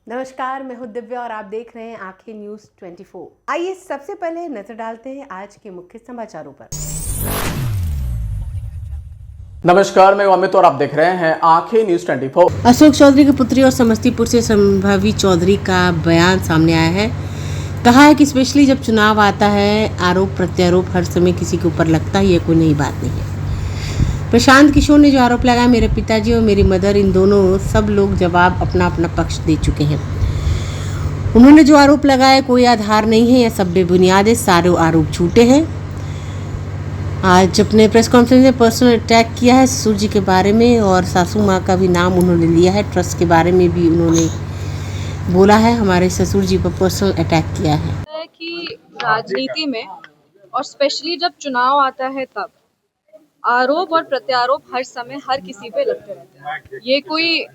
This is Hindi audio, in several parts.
नमस्कार, मैं हूं दिव्या और आप देख रहे हैं आंखें न्यूज 24। आइए सबसे पहले नजर डालते हैं आज के मुख्य समाचारों पर। नमस्कार, मैं अमित और आप देख रहे हैं आंखें न्यूज 24। अशोक चौधरी की पुत्री और समस्तीपुर से संभावी चौधरी का बयान सामने आया है। कहा है कि स्पेशली जब चुनाव आता है, आरोप प्रत्यारोप हर समय किसी के ऊपर लगता है, ये कोई नई बात नहीं है। प्रशांत किशोर ने जो आरोप लगाया, मेरे पिताजी और मेरी मदर, इन दोनों सब लोग जवाब अपना अपना पक्ष दे चुके हैं। उन्होंने जो आरोप लगाया कोई आधार नहीं है, यह सब बेबुनियाद है, सारे आरोप झूठे हैं। आज अपने प्रेस कॉन्फ्रेंस में पर्सनल अटैक किया है ससुर जी के बारे में, और सासू माँ का भी नाम उन्होंने लिया है। ट्रस्ट के बारे में भी उन्होंने बोला है, हमारे ससुर जी पर पर्सनल अटैक किया है। कि राजनीति में और स्पेशली जब चुनाव आता है तब आरोप और प्रत्यारोप हर समय हर किसी पे लगते रहते हैं। ये कोई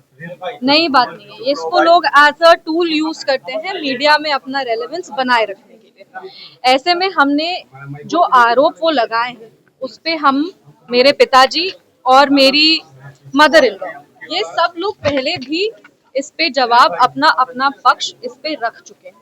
नई बात नहीं है। इसको लोग एज अ टूल यूज करते हैं मीडिया में अपना रेलेवेंस बनाए रखने के लिए। ऐसे में हमने जो आरोप वो लगाए हैं उस पे हम, मेरे पिताजी और मेरी मदर इन लॉ, ये सब लोग पहले भी इस पे जवाब अपना अपना पक्ष इस पे रख चुके हैं।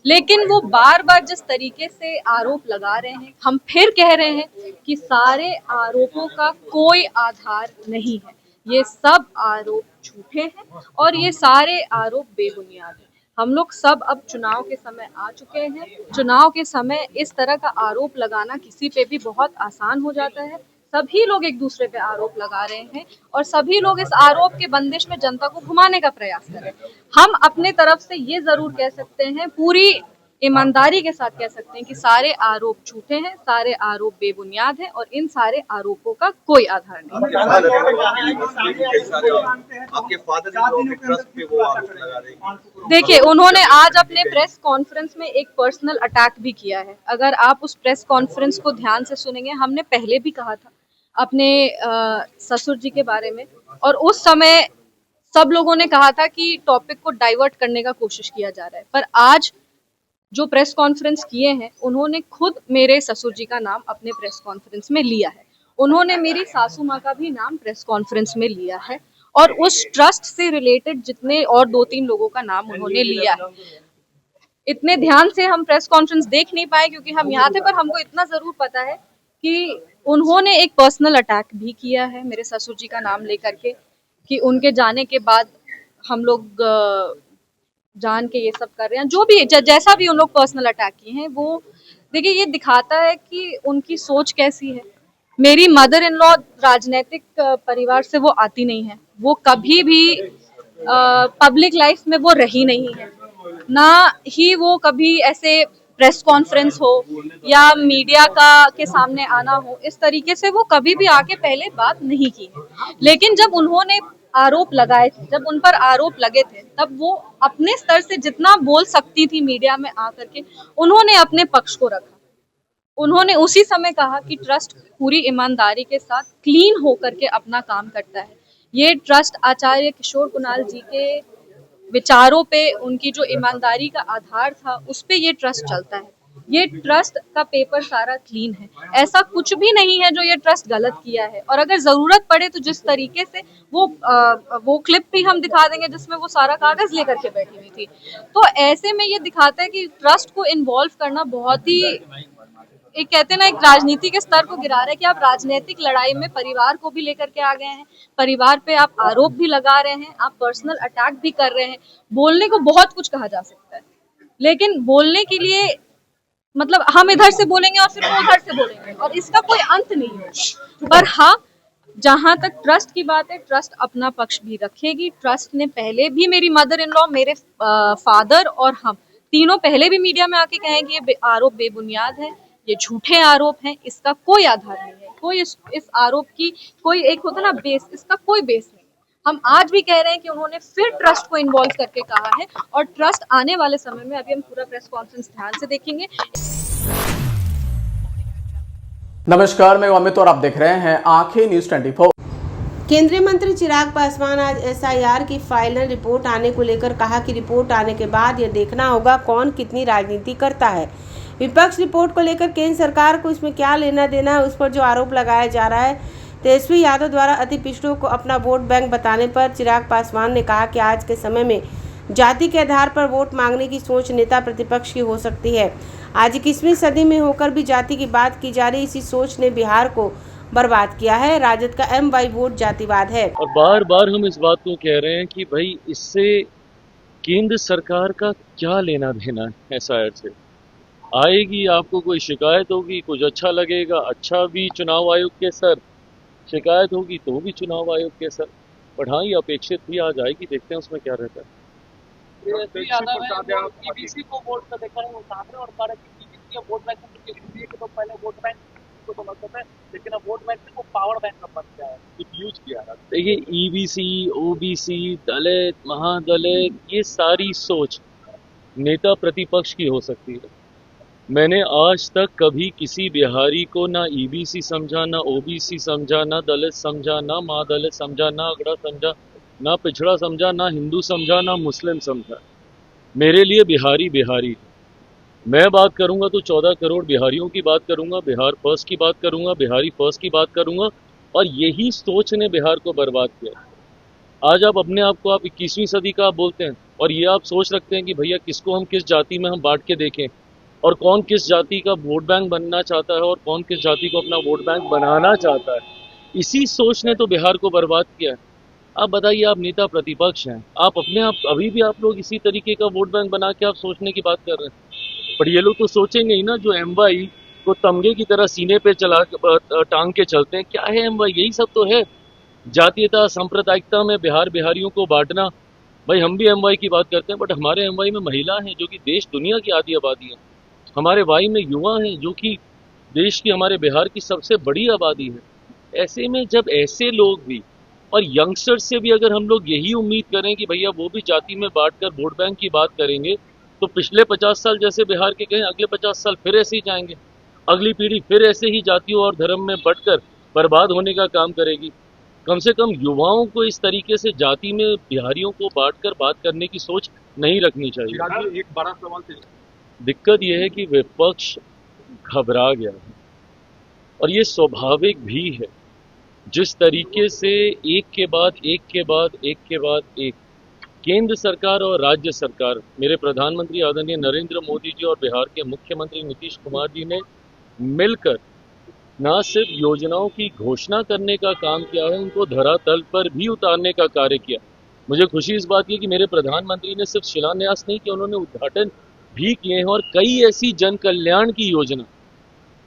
लेकिन वो बार बार जिस तरीके से आरोप लगा रहे हैं, हम फिर कह रहे हैं कि सारे आरोपों का कोई आधार नहीं है। ये सब आरोप झूठे हैं और ये सारे आरोप बेबुनियाद हैं। हम लोग सब अब चुनाव के समय आ चुके हैं। चुनाव के समय इस तरह का आरोप लगाना किसी पे भी बहुत आसान हो जाता है। सभी लोग एक दूसरे पे आरोप लगा रहे हैं और सभी लोग इस आरोप के बंदिश में जनता को घुमाने का प्रयास कर रहे हैं। हम अपने तरफ से ये जरूर कह सकते हैं, पूरी ईमानदारी के साथ कह सकते हैं कि सारे आरोप झूठे हैं, सारे आरोप बेबुनियाद हैं और इन सारे आरोपों का कोई आधार नहीं। आपके फादर ट्रस्ट पे वो आरोप लगा रहे हैं। देखिए, उन्होंने आज अपने प्रेस कॉन्फ्रेंस में एक पर्सनल अटैक भी किया है। अगर आप उस प्रेस कॉन्फ्रेंस को ध्यान से सुनेंगे, हमने पहले भी कहा था अपने ससुर जी के बारे में, और उस समय सब लोगों ने कहा था कि टॉपिक को डाइवर्ट करने का कोशिश किया जा रहा है। पर आज जो प्रेस कॉन्फ्रेंस किए हैं, उन्होंने खुद मेरे ससुर जी का नाम अपने प्रेस कॉन्फ्रेंस में लिया है। उन्होंने मेरी सासू माँ का भी नाम प्रेस कॉन्फ्रेंस में लिया है और उस ट्रस्ट से रिलेटेड जितने और 2-3 लोगों का नाम उन्होंने लिया है। इतने ध्यान से हम प्रेस कॉन्फ्रेंस देख नहीं पाए क्योंकि हम यहाँ थे, पर हमको इतना जरूर पता है कि उन्होंने एक पर्सनल अटैक भी किया है मेरे ससुर जी का नाम लेकर के, कि उनके जाने के बाद हम लोग जान के ये सब कर रहे हैं। जो भी जैसा भी उन लोग पर्सनल अटैक किए हैं, वो देखिए ये दिखाता है कि उनकी सोच कैसी है। मेरी मदर इन लॉ राजनीतिक परिवार से वो आती नहीं है। वो कभी भी पब्लिक लाइफ में वो रही नहीं है, ना ही वो कभी ऐसे प्रेस कॉन्फ्रेंस हो या मीडिया का के सामने आना हो, इस तरीके से वो कभी भी आके पहले बात नहीं की है। लेकिन जब उन्होंने आरोप लगाए थे, जब उन पर आरोप लगे थे, तब वो अपने स्तर से जितना बोल सकती थी मीडिया में आकर के, उन्होंने अपने पक्ष को रखा। उन्होंने उसी समय कहा कि ट्रस्ट पूरी ईमानदारी के साथ क्लीन होकर के अपना काम करता है। ये ट्रस्ट आचार्य किशोर कुणाल जी के विचारों पे, उनकी जो ईमानदारी का आधार था, उस पे ये ट्रस्ट चलता है। ये ट्रस्ट का पेपर सारा क्लीन है। ऐसा कुछ भी नहीं है जो ये ट्रस्ट गलत किया है। और अगर जरूरत पड़े तो जिस तरीके से वो क्लिप भी हम दिखा देंगे जिसमें वो सारा कागज लेकर के बैठी हुई थी। तो ऐसे में ये दिखाता है कि ट्रस्ट को इन्वॉल्व करना बहुत ही, एक कहते हैं ना, एक राजनीति के स्तर को गिरा रहा है कि आप राजनीतिक लड़ाई में परिवार को भी लेकर के आ गए हैं। परिवार पे आप आरोप भी लगा रहे हैं, आप पर्सनल अटैक भी कर रहे हैं। बोलने को बहुत कुछ कहा जा सकता है, लेकिन बोलने के लिए मतलब हम इधर से बोलेंगे और फिर वो उधर से बोलेंगे और इसका कोई अंत नहीं होगा। पर हाँ, जहां तक ट्रस्ट की बात है, ट्रस्ट अपना पक्ष भी रखेगी। ट्रस्ट ने पहले भी, मेरी मदर इन लॉ, मेरे फादर और हम तीनों पहले भी मीडिया में आके कहें कि ये आरोप बेबुनियाद है, ये झूठे आरोप हैं, इसका कोई आधार नहीं है। कोई इस आरोप की कोई, एक होता ना बेस, इसका कोई बेस नहीं है। हम आज भी कह रहे हैं कि उन्होंने फिर ट्रस्ट को इन्वॉल्व करके कहा है और ट्रस्ट आने वाले समय में, अभी हम पूरा प्रेस कॉन्फ्रेंस ध्यान से देखेंगे। नमस्कार, मैं अमित और आप देख रहे हैं आंखें न्यूज 24। केंद्रीय मंत्री चिराग पासवान आज SIR की फाइनल रिपोर्ट आने को लेकर कहा कि रिपोर्ट आने के बाद यह देखना होगा कौन कितनी राजनीति करता है। विपक्ष रिपोर्ट को लेकर केंद्र सरकार को इसमें क्या लेना देना है, उस पर जो आरोप लगाया जा रहा है। तेजस्वी यादव द्वारा अति पिछड़ों को अपना वोट बैंक बताने पर चिराग पासवान ने कहा कि आज के समय में जाति के आधार पर वोट मांगने की सोच नेता प्रतिपक्ष की हो सकती है। आज 21वीं सदी में होकर भी जाति की बात की जा रही इसी सोच ने बिहार को बर्बाद किया है। राजद का MY वोट जातिवाद है। और बार बार हम इस बात को कह रहे हैं कि भाई इससे केंद्र सरकार का क्या लेना देना है। SIR से आएगी, आपको कोई शिकायत होगी, कुछ अच्छा लगेगा, अच्छा भी चुनाव आयोग के सर, शिकायत होगी तो भी चुनाव आयोग के सर। पर हाँ, ये अपेक्षित भी आ जाएगी, देखते हैं उसमें क्या रहता है। ईबीसी को वोट का देखा है, वो सामने और बारे की ईबीसी वोट बैंक को तो पहले वोट बैंक को तो मतलब है, लेकिन अब वोट बैंक को पावर बैंक का बन गया है, यूज किया है। देखिए, EBC, OBC, दलित, महादलित, ये सारी सोच नेता प्रतिपक्ष की हो सकती है। मैंने आज तक कभी किसी बिहारी को ना EBC समझा, ना OBC समझा, ना दलित समझा, ना महादलित समझा, ना अगड़ा समझा, ना पिछड़ा समझा, ना हिंदू समझा, ना मुस्लिम समझा। मेरे लिए बिहारी बिहारी है। मैं बात करूंगा तो 14 करोड़ बिहारियों की बात करूंगा, बिहार फर्स्ट की बात करूंगा, बिहारी फर्स्ट की बात करूंगा, और यही सोच ने बिहार को बर्बाद किया। आज आप अपने आप को आप 21वीं सदी का आप बोलते हैं, और ये आप सोच रखते हैं कि भैया किसको हम किस जाति में हम बांट के देखें, और कौन किस जाति का वोट बैंक बनना चाहता है और कौन किस जाति को अपना वोट बैंक बनाना चाहता है। इसी सोच ने तो बिहार को बर्बाद किया है। आप बताइए, आप नेता प्रतिपक्ष हैं, आप अपने आप अभी भी आप लोग इसी तरीके का वोट बैंक बना के आप सोचने की बात कर रहे हैं। पर ये लोग तो सोचेंगे ही ना, जो MY को तमगे की तरह सीने पे चला टांग के चलते हैं। क्या है MY? यही सब तो है, जातीयता सांप्रदायिकता में बिहार बिहारियों को बांटना। भाई हम भी MY की बात करते हैं, बट हमारे MY में महिला हैं जो कि देश दुनिया की आधी आबादी है। हमारे Y में युवा हैं जो कि देश की, हमारे बिहार की सबसे बड़ी आबादी है। ऐसे में जब ऐसे लोग भी और यंगस्टर्स से भी अगर हम लोग यही उम्मीद करें कि भैया वो भी जाति में बांटकर वोट बैंक की बात करेंगे, तो पिछले 50 साल जैसे बिहार के गए, अगले 50 साल फिर ऐसे ही जाएंगे। अगली पीढ़ी फिर ऐसे ही जातियों और धर्म में बंटकर बर्बाद होने का काम करेगी। कम से कम युवाओं को इस तरीके से जाति में बिहारियों को बांटकर बात करने की सोच नहीं रखनी चाहिए। एक बड़ा सवाल थे। दिक्कत यह है कि विपक्ष घबरा गया है, और ये स्वाभाविक भी है। जिस तरीके से एक के बाद एक के बाद एक के बाद एक केंद्र सरकार और राज्य सरकार, मेरे प्रधानमंत्री आदरणीय नरेंद्र मोदी जी और बिहार के मुख्यमंत्री नीतीश कुमार जी ने मिलकर न सिर्फ योजनाओं की घोषणा करने का काम किया है, उनको धरातल पर भी उतारने का कार्य किया। मुझे खुशी इस बात की कि मेरे प्रधानमंत्री ने सिर्फ शिलान्यास नहीं किया, उन्होंने उद्घाटन भी किए हैं, और कई ऐसी जन कल्याण की योजना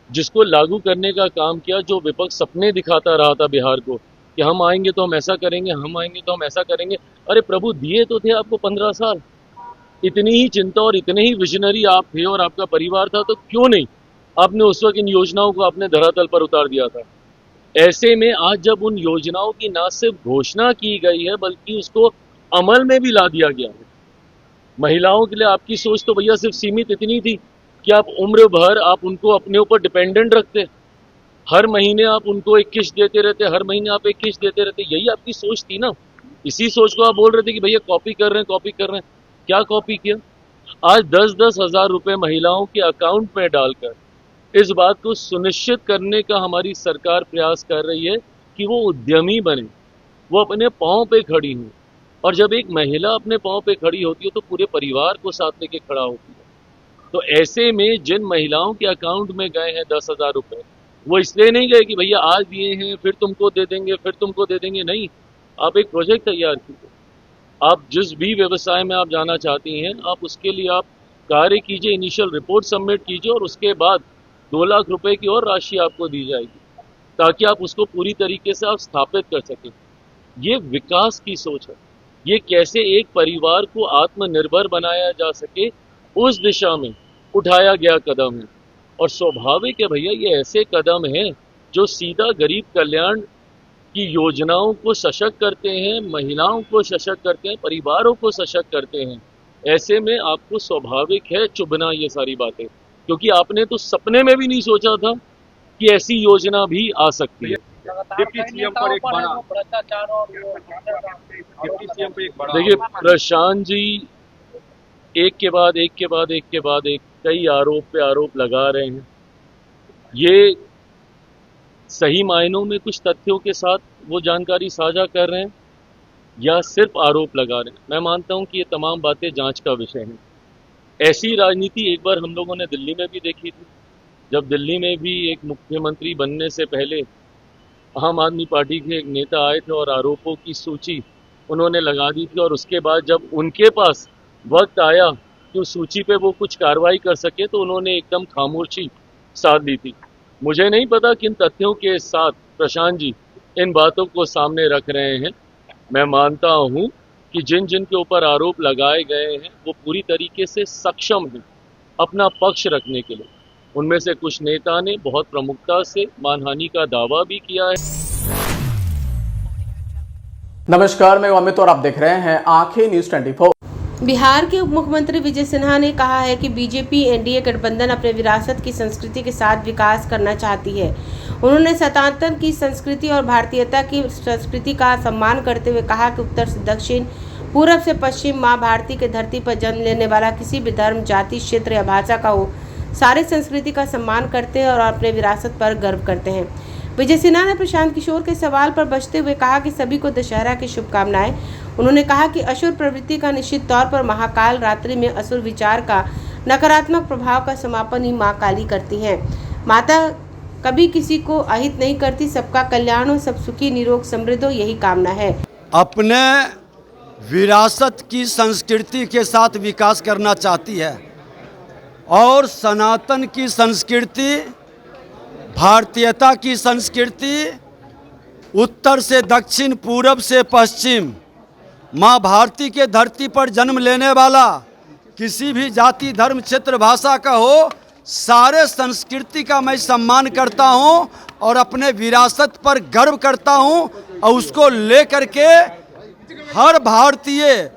जिसको लागू करने का काम किया, जो विपक्ष सपने दिखाता रहा था बिहार को कि हम आएंगे तो हम ऐसा करेंगे, हम आएंगे तो हम ऐसा करेंगे। अरे प्रभु, दिए तो थे आपको 15 साल। इतनी ही चिंता और इतने ही विजनरी आप थे और आपका परिवार था, तो क्यों नहीं आपने उस वक्त इन योजनाओं को अपने धरातल पर उतार दिया था। ऐसे में आज जब उन योजनाओं की न सिर्फ घोषणा की गई है, बल्कि उसको अमल में भी ला दिया गया है। महिलाओं के लिए आपकी सोच तो भैया सिर्फ सीमित इतनी थी कि आप उम्र भर आप उनको अपने ऊपर डिपेंडेंट रखते, हर महीने आप उनको एक किस्त देते रहते, हर महीने आप एक किस्त देते रहते। यही आपकी सोच थी ना। इसी सोच को आप बोल रहे थे कि भैया कॉपी कर रहे हैं, कॉपी कर रहे हैं। क्या कॉपी किया? आज 10-10 हज़ार रुपए महिलाओं के अकाउंट में डालकर इस बात को सुनिश्चित करने का हमारी सरकार प्रयास कर रही है कि वो उद्यमी बने, वो अपने पांव पे खड़ी हो। और जब एक महिला अपने पांव पे खड़ी होती है तो पूरे परिवार को साथ लेके खड़ा होती है। तो ऐसे में जिन महिलाओं के अकाउंट में गए हैं 10,000 रुपए, वो इसलिए नहीं गए कि भैया आज दिए हैं फिर तुमको दे देंगे, फिर तुमको दे देंगे। नहीं, आप एक प्रोजेक्ट तैयार कीजिए। आप जिस भी व्यवसाय में आप जाना चाहती हैं, आप उसके लिए आप कार्य कीजिए, इनिशियल रिपोर्ट सबमिट कीजिए, और उसके बाद 2 लाख रुपए की और राशि आपको दी जाएगी, ताकि आप उसको पूरी तरीके से आप स्थापित कर सकें। ये विकास की सोच है। ये कैसे एक परिवार को आत्मनिर्भर बनाया जा सके, उस दिशा में उठाया गया कदम है। और स्वाभाविक है भैया, ये ऐसे कदम हैं जो सीधा गरीब कल्याण की योजनाओं को सशक्त करते हैं, महिलाओं को सशक्त करते हैं, परिवारों को सशक्त करते हैं। ऐसे में आपको स्वाभाविक है चुभना ये सारी बातें, क्योंकि आपने तो सपने में भी नहीं सोचा था कि ऐसी योजना भी आ सकती है। डिप्टी सीएम पर एक बड़ा देखिए, प्रशांत जी एक के बाद एक के बाद एक के बाद एक कई आरोप पे आरोप लगा रहे हैं। ये सही मायनों में कुछ तथ्यों के साथ वो जानकारी साझा कर रहे हैं, या सिर्फ आरोप लगा रहे हैं। मैं मानता हूं कि ये तमाम बातें जांच का विषय हैं। ऐसी राजनीति एक बार हम लोगों ने दिल्ली में भी देखी थी, जब दिल्ली में भी एक मुख्यमंत्री बनने से पहले आम आदमी पार्टी के एक नेता आए थे और आरोपों की सूची उन्होंने लगा दी थी, और उसके बाद जब उनके पास वक्त आया कि उस सूची पे वो कुछ कार्रवाई कर सके तो उन्होंने एकदम खामोशी साध दी थी। मुझे नहीं पता किन तथ्यों के साथ प्रशांत जी इन बातों को सामने रख रहे हैं। मैं मानता हूं कि जिन जिन के ऊपर आरोप लगाए गए हैं वो पूरी तरीके से सक्षम हैं अपना पक्ष रखने के लिए। उनमें से कुछ नेता ने बहुत प्रमुखता से मानहानि का दावा भी किया है। नमस्कार, मैं अमित और आप देख रहे हैं आंखें न्यूज 24। बिहार के उप मुख्यमंत्री विजय सिन्हा ने कहा है कि बीजेपी एनडीए गठबंधन अपने विरासत की संस्कृति के साथ विकास करना चाहती है। उन्होंने सनातन की संस्कृति और भारतीयता की संस्कृति का सम्मान करते हुए कहा कि उत्तर से दक्षिण, पूरब से पश्चिम, माँ भारती के धरती पर जन्म लेने वाला किसी भी धर्म, जाति, क्षेत्र या भाषा का हो, सारी संस्कृति का सम्मान करते हैं और अपने विरासत पर गर्व करते हैं। विजय सिन्हा ने प्रशांत किशोर के सवाल पर बचते हुए कहा कि सभी को दशहरा की शुभकामनाएं। उन्होंने कहा कि असुर प्रवृत्ति का निश्चित तौर पर महाकाल रात्रि में असुर विचार का नकारात्मक प्रभाव का समापन ही माँ काली करती हैं। माता कभी किसी को अहित नहीं करती, सबका कल्याण हो, सब सुखी निरोग समृद्ध हो, यही कामना है। अपने विरासत की संस्कृति के साथ विकास करना चाहती है और सनातन की संस्कृति, भारतीयता की संस्कृति, उत्तर से दक्षिण, पूरब से पश्चिम, माँ भारती के धरती पर जन्म लेने वाला किसी भी जाति, धर्म, क्षेत्र, भाषा का हो, सारे संस्कृति का मैं सम्मान करता हूँ और अपने विरासत पर गर्व करता हूँ और उसको लेकर के हर भारतीय,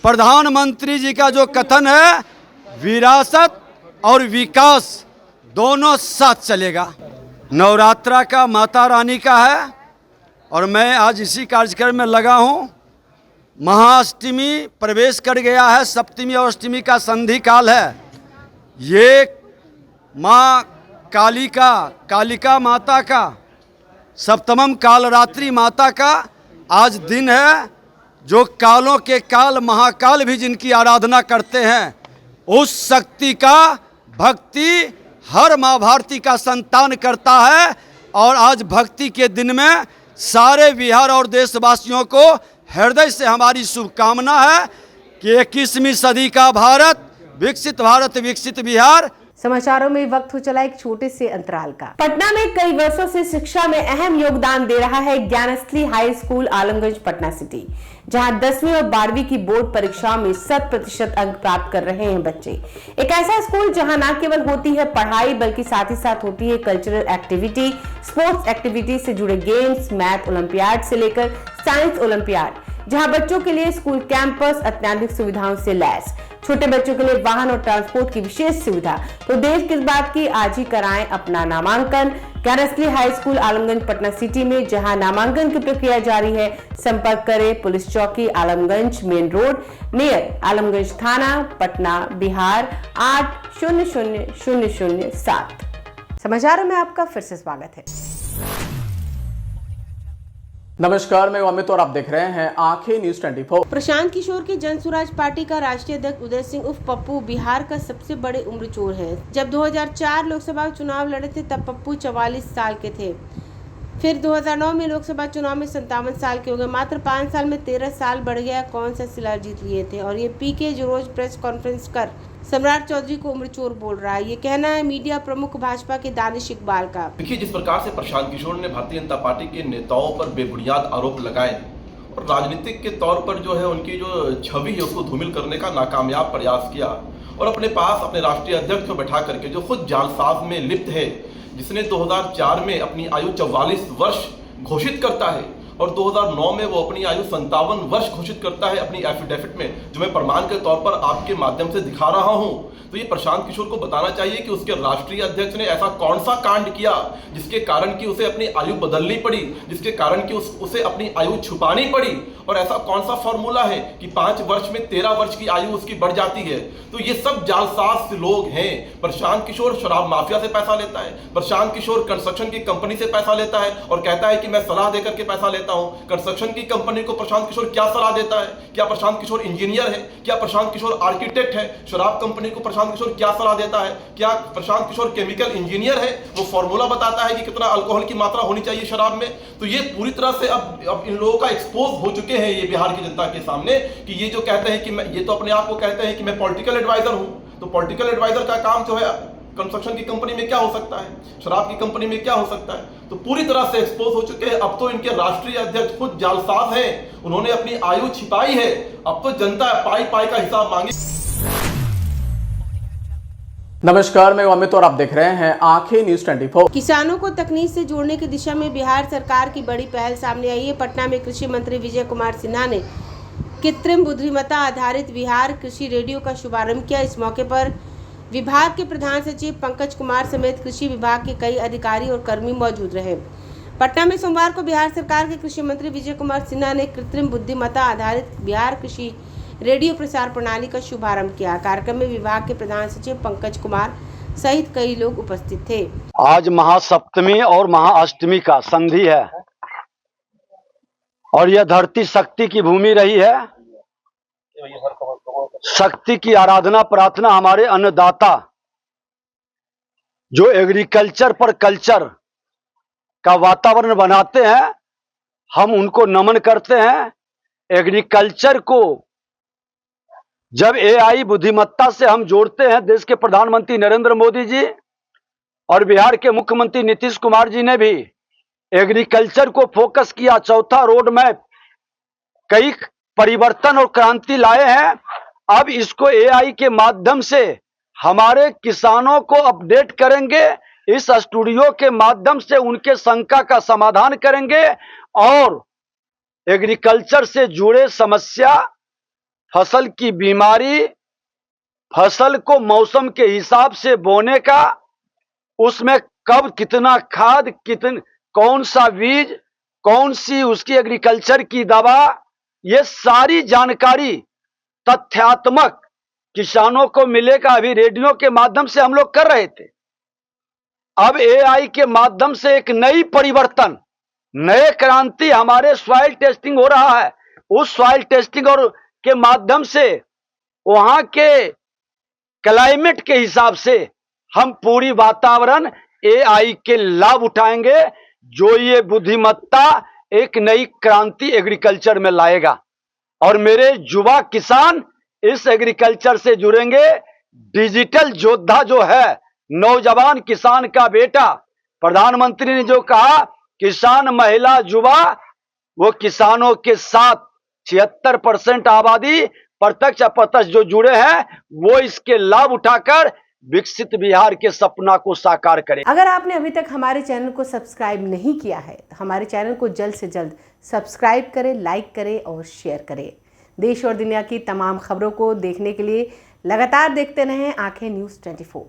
प्रधानमंत्री जी का जो कथन है, विरासत और विकास दोनों साथ चलेगा। नवरात्रा का माता रानी का है और मैं आज इसी कार्यक्रम में लगा हूँ। महाअष्टमी प्रवेश कर गया है, सप्तमी और अष्टमी का संधि काल है। ये माँ कालिका माता का, सप्तमम कालरात्रि माता का आज दिन है, जो कालों के काल महाकाल भी जिनकी आराधना करते हैं, उस शक्ति का भक्ति हर माँ भारती का संतान करता है। और आज भक्ति के दिन में सारे बिहार और देशवासियों को हृदय से हमारी शुभकामना है कि 21वीं सदी का भारत, विकसित बिहार। समाचारों में वक्त हो चला एक छोटे से अंतराल का। पटना में कई वर्षों से शिक्षा में अहम योगदान दे रहा है Gyansthali high school Alamganj Patna city, जहां 10वीं और 12वीं की बोर्ड परीक्षाओं में 100% अंक प्राप्त कर रहे हैं बच्चे। एक ऐसा स्कूल जहां न केवल होती है पढ़ाई, बल्कि साथ ही साथ होती है कल्चरल एक्टिविटी, स्पोर्ट्स एक्टिविटी से जुड़े गेम्स, मैथ ओलंपियाड से लेकर साइंस ओलंपियाड, जहां बच्चों के लिए स्कूल कैंपस अत्याधुनिक सुविधाओं से लैस, छोटे बच्चों के लिए वाहन और ट्रांसपोर्ट की विशेष सुविधा। तो देर किस बात की, आज ही कराएं अपना नामांकन Gyansthali high school Alamganj Patna city में, जहां नामांकन की प्रक्रिया जारी है। संपर्क करें पुलिस चौकी Alamganj main road near Alamganj थाना, पटना, बिहार 800007। समाचारों में आपका फिर से स्वागत है। नमस्कार, मैं अमित और आप देख रहे हैं आंखें न्यूज 24। प्रशांत किशोर की जन स्वराज पार्टी का राष्ट्रीय अध्यक्ष उदय सिंह उर्फ पप्पू बिहार का सबसे बड़े उम्र चोर है। जब 2004 लोकसभा चुनाव लड़े थे तब पप्पू 44 साल के थे। फिर 2009 में लोकसभा चुनाव में 57 साल के हो गए। मात्र 5 साल में 13 साल बढ़ गया। कौन सा शिला जीत लिए थे। और ये पीके जो रोज प्रेस कॉन्फ्रेंस कर सम्राट चौधरी को उम्र चोर बोल रहा है, ये कहना है मीडिया प्रमुख भाजपा के दानिश इकबाल का। देखिए, जिस प्रकार से प्रशांत किशोर ने भारतीय जनता पार्टी के नेताओं पर बेबुनियाद आरोप लगाए और राजनीतिक के तौर पर जो है उनकी जो छवि है उसको धूमिल करने का नाकामयाब प्रयास किया और अपने पास अपने राष्ट्रीय अध्यक्ष को बैठा करके, जो खुद जालसाज में लिप्त है, जिसने 2004 में अपनी आयु 44 वर्ष घोषित करता है और 2009 में वो अपनी आयु 57 वर्ष घोषित करता है अपनी एफिडेविट में, जो मैं प्रमाण के तौर पर आपके माध्यम से दिखा रहा हूं। तो ये प्रशांत किशोर को बताना चाहिए कि उसके राष्ट्रीय अध्यक्ष ने ऐसा कौन सा कांड किया जिसके कारण कि उसे अपनी आयु बदलनी पड़ी, जिसके कारण कि उसे अपनी आयु छुपानी पड़ी, और ऐसा कौन सा फॉर्मूला है कि 5 वर्ष में 13 वर्ष की आयु उसकी बढ़ जाती है। तो ये सब जालसाज लोग हैं। प्रशांत किशोर शराब माफिया से पैसा लेता है, प्रशांत किशोर कंस्ट्रक्शन की कंपनी से पैसा लेता है और कहता है कि मैं सलाह देकर के पैसा लेता कहता हूं, कंस्ट्रक्शन की कंपनी को प्रशांत किशोर क्या सलाह देता है? क्या प्रशांत किशोर इंजीनियर है? क्या प्रशांत किशोर आर्किटेक्ट है? शराब कंपनी को प्रशांत किशोर क्या सलाह देता है? क्या प्रशांत किशोर केमिकल इंजीनियर है? वो फॉर्मूला बताता है कि कितना अल्कोहल की मात्रा होनी चाहिए शराब में? तो ये पूरी तरह से अब इन लोगों का एक्सपोज हो चुके हैं ये बिहार की जनता के सामने कि ये जो कहते हैं कि मैं, ये तो अपने आप को कहते हैं कि मैं पॉलिटिकल एडवाइजर हूं। तो पॉलिटिकल एडवाइजर का काम जो है कंस्ट्रक्शन की कंपनी में क्या हो सकता है, शराब की कंपनी में क्या हो सकता है? तो पूरी तरह से एक्सपोज हो चुके हैं। अब तो इनके राष्ट्रीय अध्यक्ष खुद जालसाज हैं, उन्होंने अपनी आयु छिपाई है। अब तो जनता पाई पाई का हिसाब मांगी। नमस्कार, मैं अमित और आप देख रहे हैं आंखें न्यूज 24। किसानों को तकनीक से जोड़ने की दिशा में बिहार सरकार की बड़ी पहल सामने आई है। पटना में कृषि मंत्री विजय कुमार सिन्हा ने कृत्रिम बुद्धिमत्ता आधारित बिहार कृषि रेडियो का शुभारंभ किया। इस मौके पर विभाग के प्रधान सचिव पंकज कुमार समेत कृषि विभाग के कई अधिकारी और कर्मी मौजूद रहे। पटना में सोमवार को बिहार सरकार के कृषि मंत्री विजय कुमार सिन्हा ने कृत्रिम बुद्धिमत्ता आधारित बिहार कृषि रेडियो प्रसार प्रणाली का शुभारंभ किया। कार्यक्रम में विभाग के प्रधान सचिव पंकज कुमार सहित कई लोग उपस्थित थे। आज महासप्तमी और महाअष्टमी का संधि है और यह धरती शक्ति की भूमि रही है। शक्ति की आराधना प्रार्थना हमारे अन्नदाता जो एग्रीकल्चर पर कल्चर का वातावरण बनाते हैं, हम उनको नमन करते हैं। एग्रीकल्चर को जब एआई बुद्धिमत्ता से हम जोड़ते हैं, देश के प्रधानमंत्री नरेंद्र मोदी जी और बिहार के मुख्यमंत्री नीतीश कुमार जी ने भी एग्रीकल्चर को फोकस किया। चौथा रोड मैप कई परिवर्तन और क्रांति लाए हैं। अब इसको एआई के माध्यम से हमारे किसानों को अपडेट करेंगे। इस स्टूडियो के माध्यम से उनके शंका का समाधान करेंगे और एग्रीकल्चर से जुड़े समस्या, फसल की बीमारी, फसल को मौसम के हिसाब से बोने का, उसमें कब कितना खाद, कौन सा बीज, कौन सी उसकी एग्रीकल्चर की दवा, ये सारी जानकारी तथ्यात्मक किसानों को मिलेगा। अभी रेडियो के माध्यम से हम लोग कर रहे थे, अब एआई के माध्यम से एक नई परिवर्तन, नए क्रांति, हमारे सॉइल टेस्टिंग हो रहा है। उस सॉइल टेस्टिंग और के माध्यम से वहां के क्लाइमेट के हिसाब से हम पूरी वातावरण एआई के लाभ उठाएंगे, जो ये बुद्धिमत्ता एक नई क्रांति एग्रीकल्चर में लाएगा और मेरे युवा किसान इस एग्रीकल्चर से जुड़ेंगे। डिजिटल योद्धा जो है, नौजवान किसान का बेटा, प्रधानमंत्री ने जो कहा किसान महिला युवा, वो किसानों के साथ 76% आबादी प्रत्यक्ष अप्रत्यक्ष जो जुड़े हैं, वो इसके लाभ उठाकर विकसित बिहार के सपना को साकार करें। अगर आपने अभी तक हमारे चैनल को सब्सक्राइब नहीं किया है तो हमारे चैनल को जल्द से जल्द सब्सक्राइब करें, लाइक करें और शेयर करें। देश और दुनिया की तमाम खबरों को देखने के लिए लगातार देखते रहें आंखें न्यूज़ 24।